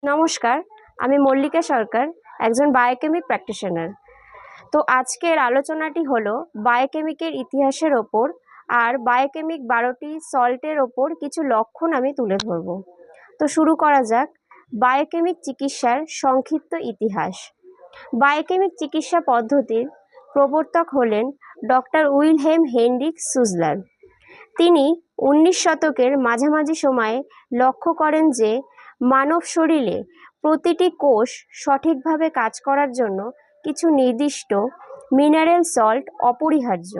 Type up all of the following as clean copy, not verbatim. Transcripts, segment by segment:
নমস্কার, আমি মল্লিকা সরকার, একজন বায়োকেমিক প্র্যাকটিশনার। তো আজকের আলোচনাটি হলো বায়োকেমিকের ইতিহাসের ওপর আর বায়োকেমিক 12টি সল্টের ওপর কিছু লক্ষণ আমি তুলে ধরব। তো শুরু করা যাক। বায়োকেমিক চিকিৎসার সংক্ষিপ্ত ইতিহাস। বায়োকেমিক চিকিৎসা পদ্ধতির প্রবর্তক হলেন ডক্টর উইলহেম হেনরিক সুজলার। তিনি 19 শতকের মাঝামাঝি সময়ে লক্ষ্য করেন যে মানব শরীরে প্রতিটি কোষ সঠিকভাবে কাজ করার জন্য কিছু নির্দিষ্ট মিনারেল সল্ট অপরিহার্য।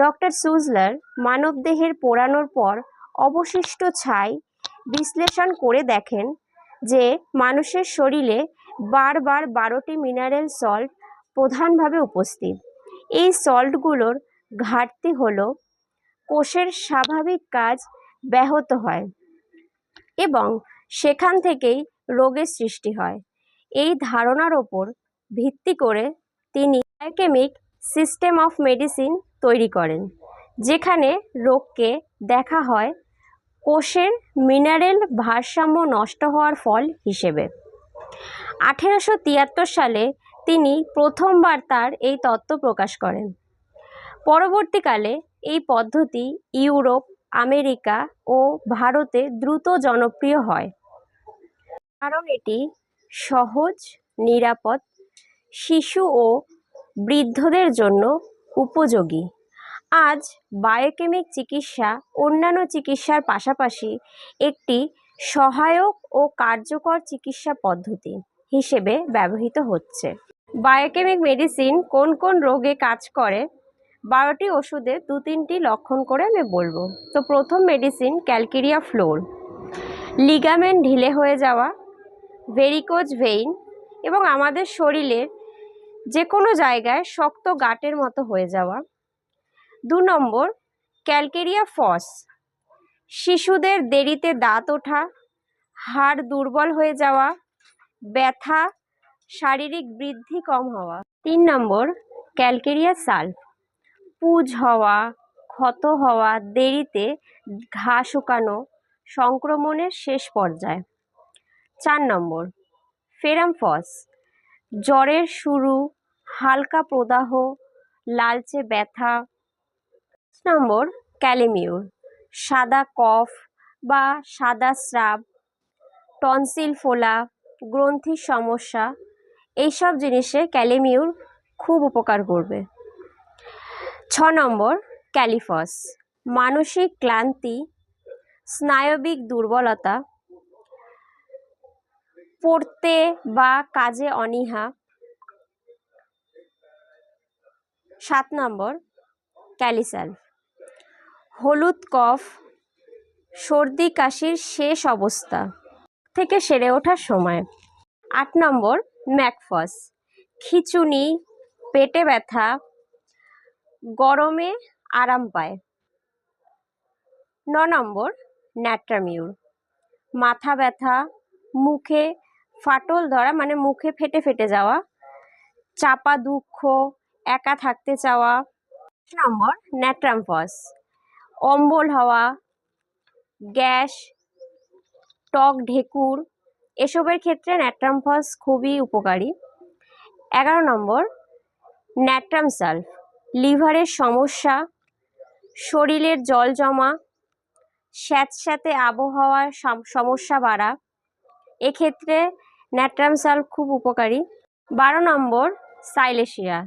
ডক্টর সুজলার মানবদেহের পোড়ানোর পর অবশিষ্ট ছাই বিশ্লেষণ করে দেখেন যে মানুষের শরীরে বারবার 12টি মিনারেল সল্ট প্রধানভাবে উপস্থিত। এই সল্টগুলোর ঘাটতি হলো কোষের স্বাভাবিক কাজ ব্যাহত হয় এবং সেখান থেকেই রোগের সৃষ্টি হয়। এই ধারণার ওপর ভিত্তি করে তিনি বায়োকেমিক সিস্টেম অফ মেডিসিন তৈরি করেন, যেখানে রোগকে দেখা হয় কোষের মিনারেল ভারসাম্য নষ্ট হওয়ার ফল হিসেবে। 1873 সালে তিনি প্রথমবার তার এই তত্ত্ব প্রকাশ করেন। পরবর্তীকালে এই পদ্ধতি ইউরোপ, আমেরিকা ও ভারতে দ্রুত জনপ্রিয় হয়, কারণ এটি সহজ, নিরাপদ, শিশু ও বৃদ্ধদের জন্য উপযোগী। আজ বায়োকেমিক চিকিৎসা অন্যান্য চিকিৎসার পাশাপাশি একটি সহায়ক ও কার্যকর চিকিৎসা পদ্ধতি হিসেবে ব্যবহৃত হচ্ছে। বায়োকেমিক মেডিসিন কোন কোন রোগে কাজ করে, 12টি ওষুধে 2-3টি লক্ষণ করে আমি বলবো। তো প্রথম মেডিসিন ক্যালকেরিয়া ফ্লোর, লিগামেন্ট ঢিলে হয়ে যাওয়া, ভেরিকোজ ভেইন এবং আমাদের শরীরের যে কোনো জায়গায় শক্ত গাঁটের মতো হয়ে যাওয়া। 2 নম্বর ক্যালকেরিয়া ফস, শিশুদের দেরিতে দাঁত ওঠা, হাড় দুর্বল হয়ে যাওয়া, ব্যথা, শারীরিক বৃদ্ধি কম হওয়া। 3 নম্বর ক্যালকেরিয়া সালফ, পুজ হওয়া, ক্ষত হওয়া, দেরিতে ঘা শুকানো, সংক্রমণের শেষ পর্যায়ে। 4 নম্বর ফেরাম ফস, জ্বরের শুরু, হালকা প্রদাহ, লালচে ব্যথা। 5 নম্বর ক্যালিমিউর, সাদা কফ বা সাদা স্রাব, টনসিল ফোলা, গ্রন্থির সমস্যা, এইসব জিনিসে ক্যালিমিউর খুব উপকার করবে। 6 নম্বর ক্যালিফস, মানসিক ক্লান্তি, স্নায়বিক দুর্বলতা, পড়তে বা কাজে অনীহা। 7 নম্বর ক্যালিসালফ, হলুদ কফ, সর্দি কাশির শেষ অবস্থা থেকে সেরে ওঠার সময়। 8 নম্বর ম্যাকফস, খিঁচুনি, পেটে ব্যথা, গরমে আরাম পায়। 9 নম্বর ন্যাট্রামিউর, মাথা ব্যথা, মুখে ফাটল ধরা মানে মুখে ফেটে ফেটে যাওয়া, চাপা দুঃখ, একা থাকতে চাওয়া। 10 নম্বর ন্যাট্রামফস, অম্বল হওয়া, গ্যাস, টক ঢেকুর, এসবের ক্ষেত্রে ন্যাট্রামফস খুবই উপকারী। 11 নম্বর ন্যাট্রামসালফ, লিভারের সমস্যা, শরীরের জল জমা, স্যাঁতস্যাঁতে আবহাওয়ার সমস্যা বাড়া, এক্ষেত্রে ন্যাট্রামসালফ খুব উপকারী। 12 নম্বর সাইলেশিয়া,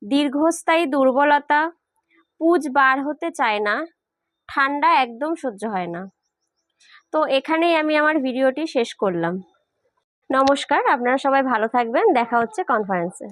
দীর্ঘস্থায়ী দুর্বলতা, পুজ বার হতে চায় না, ঠান্ডা একদম সহ্য হয় না। তো এখানেই আমি আমার ভিডিওটি শেষ করলাম। নমস্কার, আপনারা সবাই ভালো থাকবেন, দেখা হচ্ছে কনফারেন্সে।